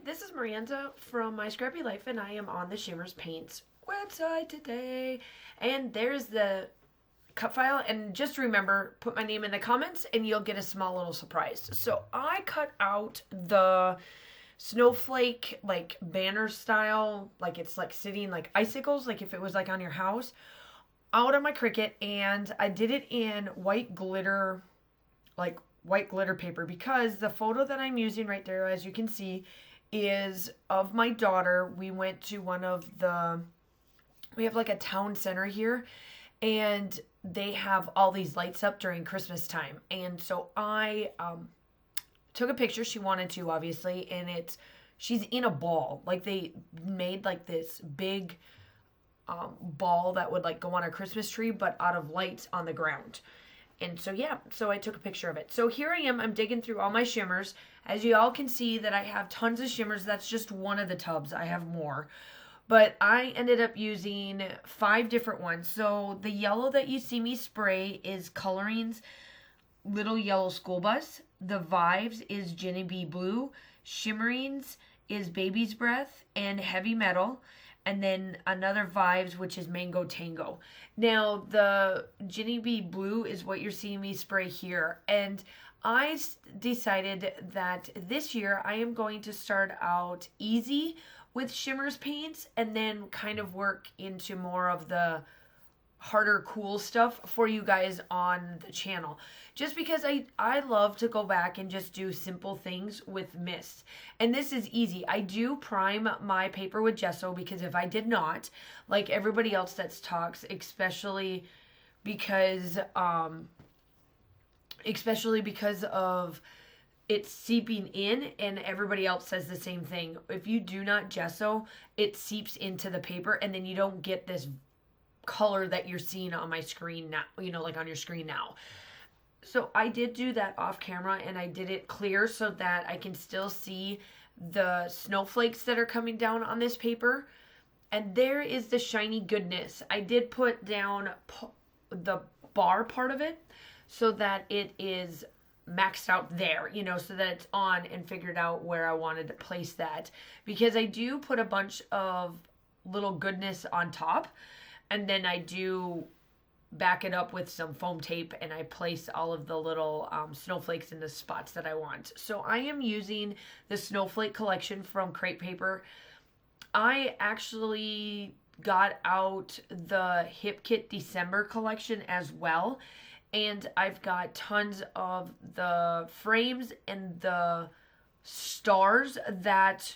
this is Miranda from My Scrappy Life, and I am on the Shimmeringz Paints website today. And there's the cut file, and just remember, put my name in the comments, and you'll get a small little surprise. So I cut out the snowflake, like banner style, like it's like sitting like icicles, like if it was like on your house, out of my Cricut, and I did it in white glitter, like white glitter paper, because the photo that I'm using right there, as you can see, is of my daughter. We went to we have like a town center here, and they have all these lights up during Christmas time. And so I took a picture. She wanted to, obviously, and she's in a ball. Like they made like this big ball that would like go on a Christmas tree, but out of lights on the ground. And so, yeah, so I took a picture of it. So here I am. I'm digging through all my shimmers. As you all can see that I have tons of shimmers. That's just one of the tubs. I have more. But I ended up using 5 different ones. So the yellow that you see me spray is Coloringz Little Yellow School Bus. The Vibez is Jeni Blue. Shimmeringz is Baby's Breath and Heavy Metal. And then another Vibez, which is Mango Tango. Now, the Jeni Blue is what you're seeing me spray here. And I decided that this year I am going to start out easy with Shimmeringz paints and then kind of work into more of the harder, cool stuff for you guys on the channel. Just because I love to go back and just do simple things with mist. And this is easy. I do prime my paper with gesso, because if I did not, like everybody else that talks, especially because of it's seeping in, and everybody else says the same thing. If you do not gesso, it seeps into the paper, and then you don't get this color that you're seeing on my screen now, like on your screen now. So I did do that off camera, and I did it clear so that I can still see the snowflakes that are coming down on this paper. And there is the shiny goodness. I did put down the bar part of it so that it is maxed out there, so that it's on, and figured out where I wanted to place that, because I do put a bunch of little goodness on top. And then I do back it up with some foam tape, and I place all of the little snowflakes in the spots that I want. So I am using the Snowflake collection from Crate Paper. I actually got out the Hip Kit December collection as well. And I've got tons of the frames and the stars that...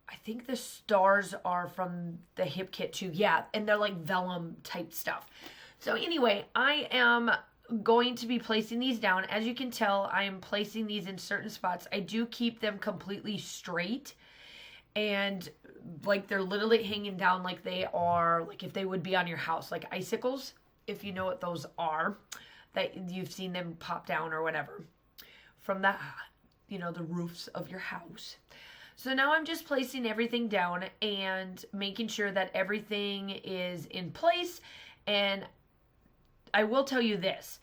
I think the stars are from the Hip Kit too. Yeah, and they're like vellum type stuff. So anyway, I am going to be placing these down. As you can tell, I am placing these in certain spots. I do keep them completely straight, and like they're literally hanging down like they are, like if they would be on your house, like icicles, if you know what those are, that you've seen them pop down or whatever from the, the roofs of your house. So now I'm just placing everything down and making sure that everything is in place. And I will tell you this.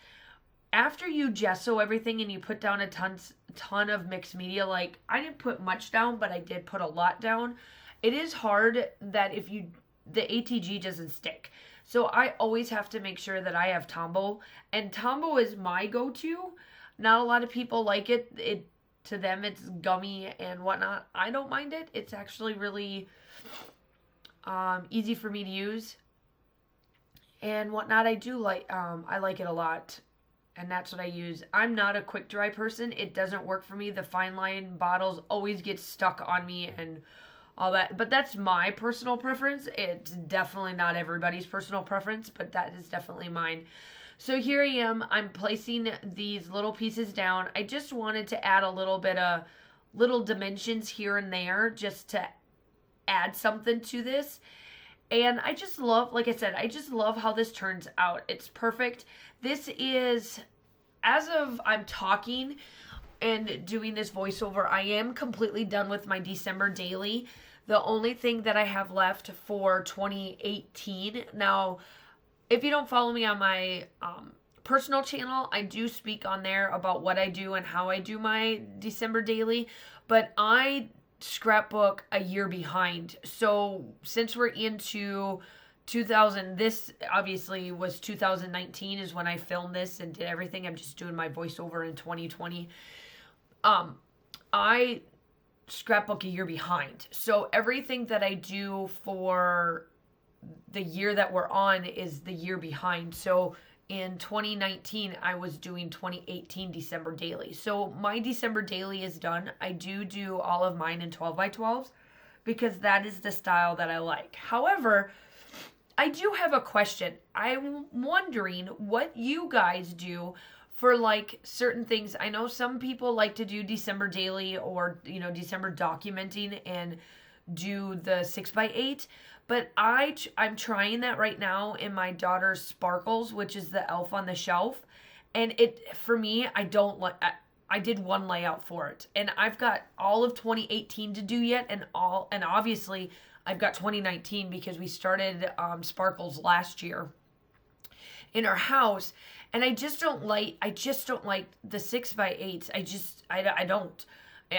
After you gesso everything and you put down a ton of mixed media, like I didn't put much down, but I did put a lot down. It is hard that the ATG doesn't stick. So I always have to make sure that I have Tombow. And Tombow is my go-to. Not a lot of people like it. To them, it's gummy and whatnot. I don't mind it. It's actually really easy for me to use and whatnot. I do like, I like it a lot, and that's what I use. I'm not a quick dry person. It doesn't work for me. The fine line bottles always get stuck on me and all that. But that's my personal preference. It's definitely not everybody's personal preference, but that is definitely mine. So here I am, I'm placing these little pieces down. I just wanted to add a little bit of little dimensions here and there just to add something to this. And I just love, like I said, I just love how this turns out. It's perfect. This is, as of I'm talking and doing this voiceover, I am completely done with my December daily. The only thing that I have left for 2018, now, if you don't follow me on my personal channel, I do speak on there about what I do and how I do my December daily. But I scrapbook a year behind. So since we're into 2000, this obviously was 2019 is when I filmed this and did everything. I'm just doing my voiceover in 2020. I scrapbook a year behind. So everything that I do for the year that we're on is the year behind. So in 2019, I was doing 2018 December daily. So my December daily is done. I do all of mine in 12 by 12s because that is the style that I like. However, I do have a question. I'm wondering what you guys do for like certain things. I know some people like to do December daily or, December documenting and do the 6x8. But I'm trying that right now in my daughter's Sparkles, which is the elf on the shelf. And for me, I don't like, I did one layout for it. And I've got all of 2018 to do yet. And obviously I've got 2019 because we started Sparkles last year in our house. And I just don't like the 6x8s. I don't.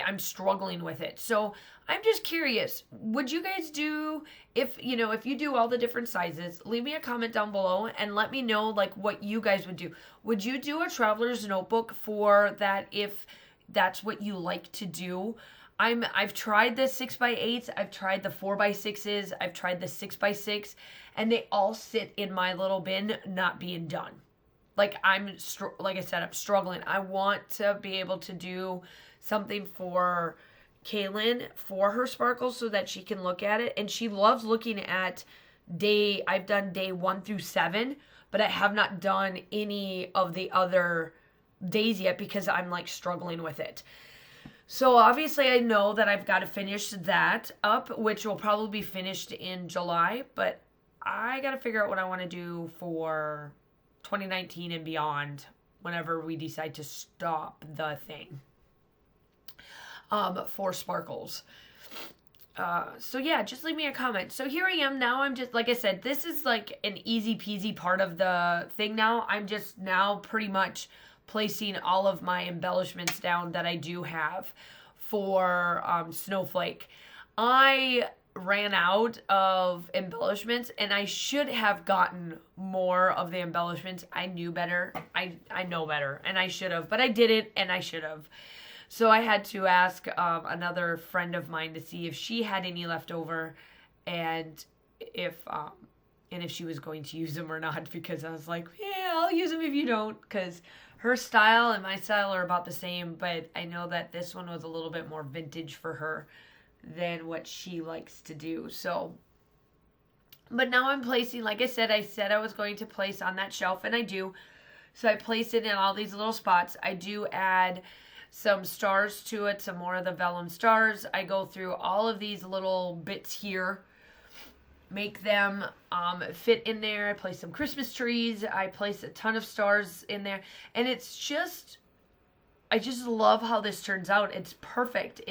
I'm struggling with it. So I'm just curious, would you guys do, if you do all the different sizes, leave me a comment down below and let me know like what you guys would do. Would you do a traveler's notebook for that if that's what you like to do? I've tried the 6x8s, I've tried the 4x6s, I've tried the 6x6, and they all sit in my little bin not being done. Like like I said, I'm struggling. I want to be able to do something for Kaylin for her Sparkles so that she can look at it. And she loves looking at I've done day 1 through 7, but I have not done any of the other days yet because I'm like struggling with it. So obviously I know that I've got to finish that up, which will probably be finished in July, but I got to figure out what I want to do for 2019 and beyond whenever we decide to stop the thing. For Sparkles. So yeah, just leave me a comment. So here I am now. I'm just, like I said, this is like an easy peasy part of the thing now. I'm just now pretty much placing all of my embellishments down that I do have for Snowflake. I ran out of embellishments and I should have gotten more of the embellishments. I knew better. I know better and I should have, but I didn't and I should have. So I had to ask another friend of mine to see if she had any left over and if she was going to use them or not, because I was like, yeah, I'll use them if you don't, because her style and my style are about the same, but I know that this one was a little bit more vintage for her than what she likes to do. So, but now I'm placing, like I said I was going to place on that shelf, and I do. So I place it in all these little spots. I do add some stars to it, some more of the vellum stars. I go through all of these little bits here, make them fit in there. I place some Christmas trees. I place a ton of stars in there. And it's just, I just love how this turns out. It's perfect.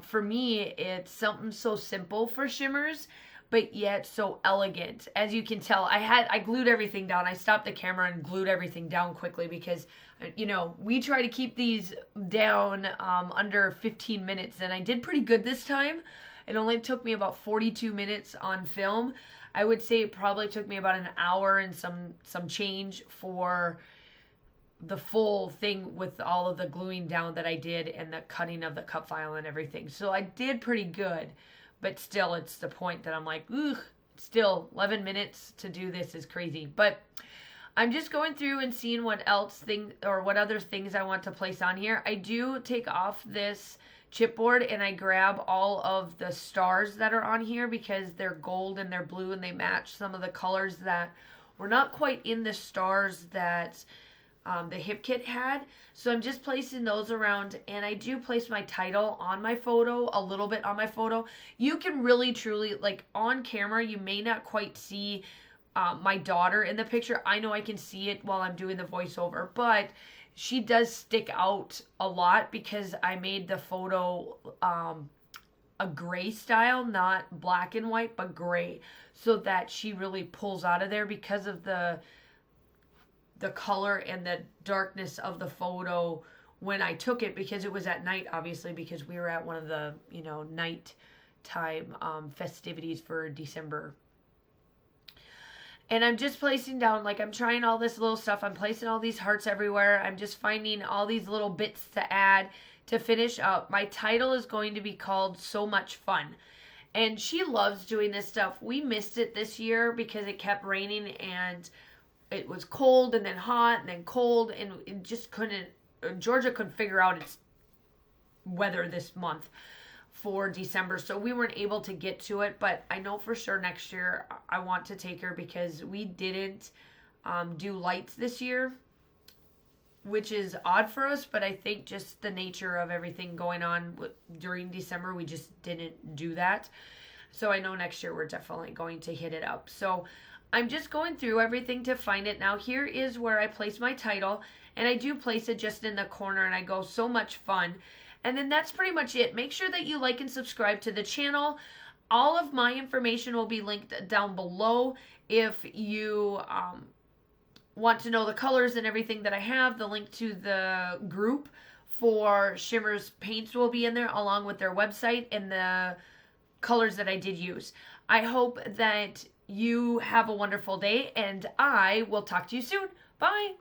For me, it's something so simple for shimmers, but yet so elegant. As you can tell, I glued everything down. I stopped the camera and glued everything down quickly because, we try to keep these down under 15 minutes, and I did pretty good this time. It only took me about 42 minutes on film. I would say it probably took me about an hour and some change for the full thing with all of the gluing down that I did and the cutting of the cut file and everything. So I did pretty good. But still, it's the point that I'm like, ugh, still 11 minutes to do this is crazy. But I'm just going through and seeing what other things I want to place on here. I do take off this chipboard and I grab all of the stars that are on here because they're gold and they're blue and they match some of the colors that were not quite in the stars that the hip kit had. So I'm just placing those around, and I do place my title on my photo, a little bit on my photo. You can really truly, like on camera, you may not quite see my daughter in the picture. I know I can see it while I'm doing the voiceover, but she does stick out a lot because I made the photo a gray style, not black and white, but gray, so that she really pulls out of there because of the color and the darkness of the photo when I took it, because it was at night, obviously, because we were at one of the, night time festivities for December. And I'm just placing down, like, I'm trying all this little stuff. I'm placing all these hearts everywhere. I'm just finding all these little bits to add to finish up. My title is going to be called So Much Fun. And she loves doing this stuff. We missed it this year because it kept raining and it was cold and then hot and then cold. And it just Georgia couldn't figure out its weather this month for December, so we weren't able to get to it. But I know for sure next year I want to take her, because we didn't do lights this year, which is odd for us, but I think just the nature of everything going on during December, we just didn't do that. So I know next year we're definitely going to hit it up. So I'm just going through everything to find it. Now here is where I place my title, and I do place it just in the corner, and I go So Much Fun. And then that's pretty much it. Make sure that you like and subscribe to the channel. All of my information will be linked down below. If you want to know the colors and everything that I have, the link to the group for Shimmer's paints will be in there, along with their website and the colors that I did use. I hope that you have a wonderful day, and I will talk to you soon. Bye!